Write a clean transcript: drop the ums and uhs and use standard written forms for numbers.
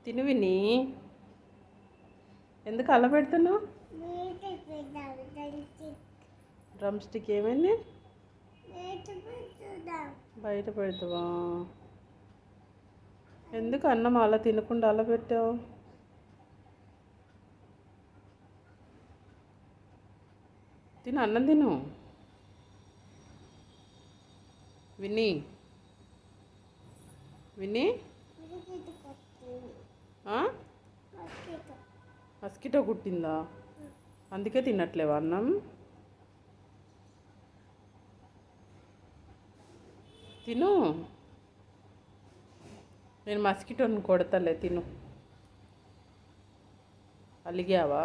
తిను విని ఎందుకు అలా పెడుతున్నావు? డ్రమ్ స్టిక్ ఏమైంది? బయట పెడతావా? ఎందుకు అన్నం అలా తినకుండా అలా పెట్టావు? తిను, అన్నం తిను విని. విని మస్కిటో కుట్టిందా? అందుకే తినట్లేవా అన్నం? తిను, నేను మస్కిటోని కొడతలే, తిను. అలిగావా?